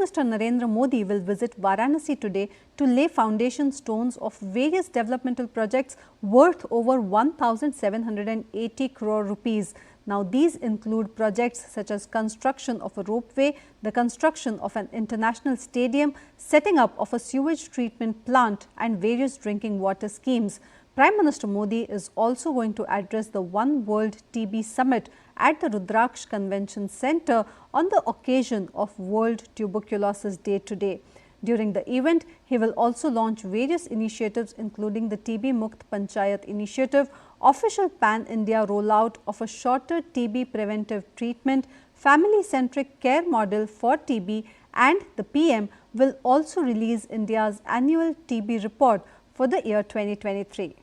Minister Narendra Modi will visit Varanasi today to lay foundation stones of various developmental projects worth over 1,780 crore rupees. Now, these include projects such as construction of a ropeway, the construction of an international stadium, setting up of a sewage treatment plant and various drinking water schemes. Prime Minister Modi is also going to address the One World TB Summit at the Rudraksh Convention Centre on the occasion of World Tuberculosis Day today. During the event, he will also launch various initiatives including the TB Mukt Panchayat initiative, official pan-India rollout of a shorter TB preventive treatment, family-centric care model for TB, and the PM will also release India's annual TB report for the year 2023.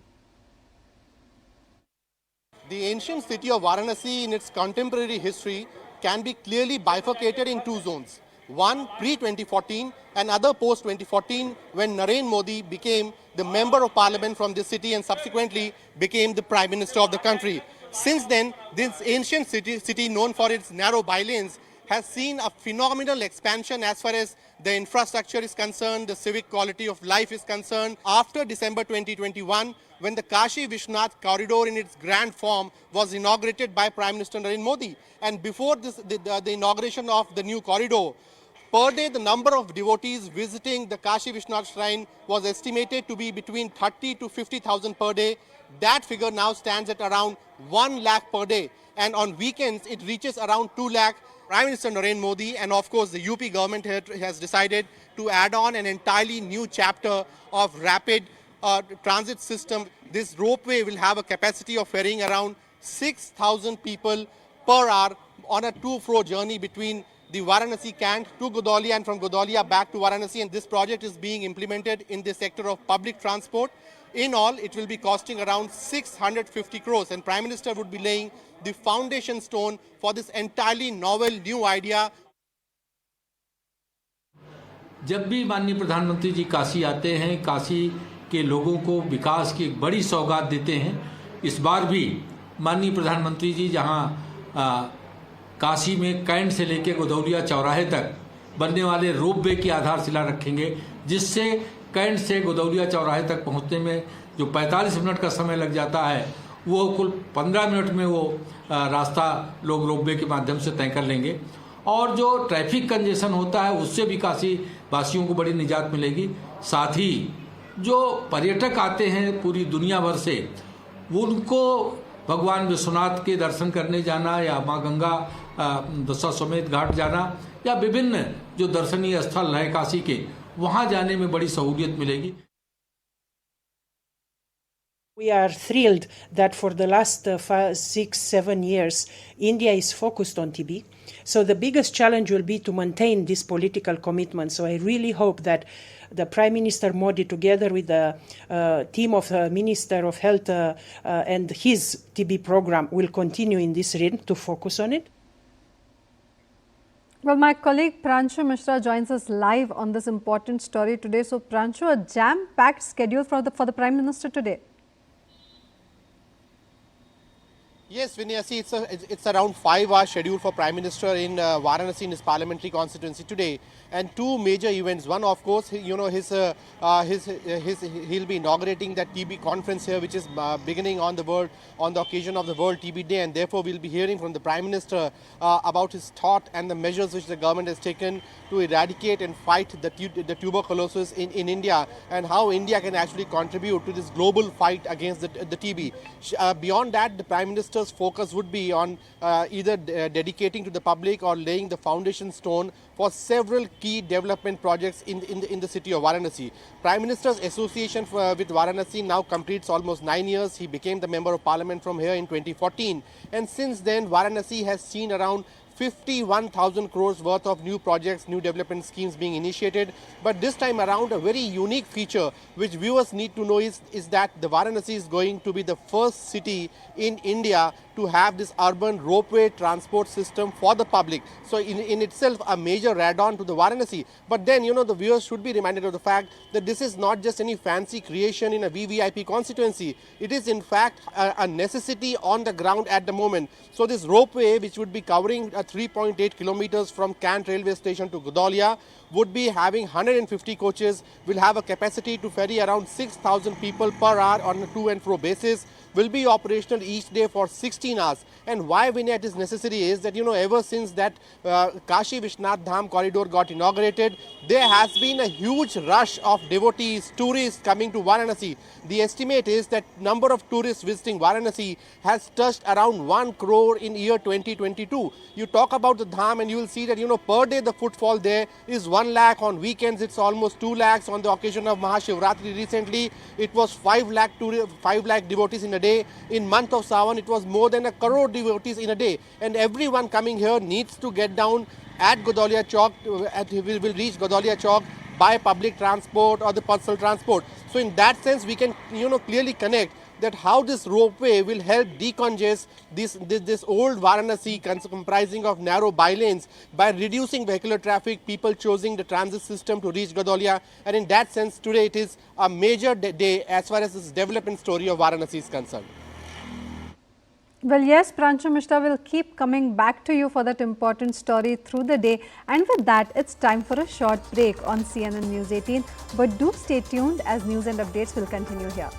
The ancient city of Varanasi in its contemporary history can be clearly bifurcated in two zones. One pre-2014 and other post-2014 when Narendra Modi became the Member of Parliament from this city and subsequently became the Prime Minister of the country. Since then, this ancient city known for its narrow bylanes has seen a phenomenal expansion as far as the infrastructure is concerned, the civic quality of life is concerned. After December 2021, when the Kashi Vishwanath corridor in its grand form was inaugurated by Prime Minister Narendra Modi, and before this, the inauguration of the new corridor, per day the number of devotees visiting the Kashi Vishwanath shrine was estimated to be between 30 to 50,000 per day. That figure now stands at around 1 lakh per day, and on weekends it reaches around 2 lakh. Prime Minister Narendra Modi and of course the UP government has decided to add on an entirely new chapter of rapid transit system. This ropeway will have a capacity of ferrying around 6,000 people per hour on a two-floor journey between the Varanasi camp to Godoliya and from Godoliya back to Varanasi, and this project is being implemented in the sector of public transport. In all, it will be costing around 650 crores, and Prime Minister would be laying the foundation stone for this entirely novel new idea. जब भी माननीय प्रधानमंत्री जी काशी आते हैं, काशी के लोगों को विकास की एक बड़ी सौगात देते हैं। इस बार भी माननीय प्रधानमंत्री जी जहां काशी में कैंट से लेकर गोदौलिया चौराहे तक बनने वाले रोपवे की आधारशिला रखेंगे, जिससे कैंट से गोदौलिया चौराहे तक पहुंचने में जो 45 मिनट का समय लग जाता है, वो कुल 15 मिनट में वो रास्ता लोग रोपवे के माध्यम से तय कर लेंगे। और जो ट्रैफिक कंजेशन होता है उससे भी काशी वासियों को बड़ी निजात मिलेगी। साथ ही जो पर्यटक आते हैं पूरी दुनिया भर से, उनको भगवान विश्वनाथ के दर्शन करने जाना या माँ गंगा दशाश्वमेध घाट जाना या विभिन्न जो दर्शनीय स्थल है काशी के, वहाँ जाने में बड़ी सहूलियत मिलेगी। We are thrilled that for the last 5, 6, 7 years, India is focused on TB. So the biggest challenge will be to maintain this political commitment. So I really hope that the Prime Minister Modi, together with the team of the Minister of Health and his TB program, will continue in this reign to focus on it. Well, my colleague Pranshu Mishra joins us live on this important story today. So, Pranshu, a jam-packed schedule for the Prime Minister today. Yes, Vinay, see, it's around 5-hour schedule for Prime Minister in Varanasi in his parliamentary constituency today, and two major events. One, of course, you know, he'll be inaugurating that TB conference here, which is beginning on the occasion of the World TB Day, and therefore we'll be hearing from the Prime Minister about his thought and the measures which the government has taken to eradicate and fight the tuberculosis in India, and how India can actually contribute to this global fight against the TB. Beyond that, the Prime Minister's focus would be on either dedicating to the public or laying the foundation stone for several key development projects in the city of Varanasi. Prime Minister's association with Varanasi now completes almost 9 years. He became the Member of Parliament from here in 2014, and since then Varanasi has seen around 51,000 crores worth of new projects, new development schemes being initiated. But this time around, a very unique feature which viewers need to know is that the Varanasi is going to be the first city in India to have this urban ropeway transport system for the public. So in itself a major add-on to the Varanasi. But then, the viewers should be reminded of the fact that this is not just any fancy creation in a VVIP constituency. It is in fact a necessity on the ground at the moment. So this ropeway, which would be covering 3.8 kilometers from Kant railway station to Gudolia, would be having 150 coaches, will have a capacity to ferry around 6,000 people per hour on a to and fro basis, will be operational each day for 16 hours. And why vignette is necessary is that, ever since that Kashi Vishnath Dham corridor got inaugurated, there has been a huge rush of devotees, tourists coming to Varanasi. The estimate is that number of tourists visiting Varanasi has touched around 1 crore in year 2022. You talk about the Dham and you will see that, per day the footfall there is 1 lakh. On weekends it's almost 2 lakhs. On the occasion of Mahashivratri recently, it was 5 lakh devotees in a day. In month of Sawan, it was more than 1 crore devotees in a day. And everyone coming here needs to get down at Gudolia Chowk, will reach Gudolia Chowk by public transport or the personal transport. So in that sense, we can clearly connect that how this ropeway will help decongest this old Varanasi comprising of narrow bylanes by reducing vehicular traffic, people choosing the transit system to reach Gudolia. And in that sense, today it is a major day as far as this development story of Varanasi is concerned. Well, yes, Pranchu Mishra will keep coming back to you for that important story through the day. And with that, it's time for a short break on CNN News 18. But do stay tuned as news and updates will continue here.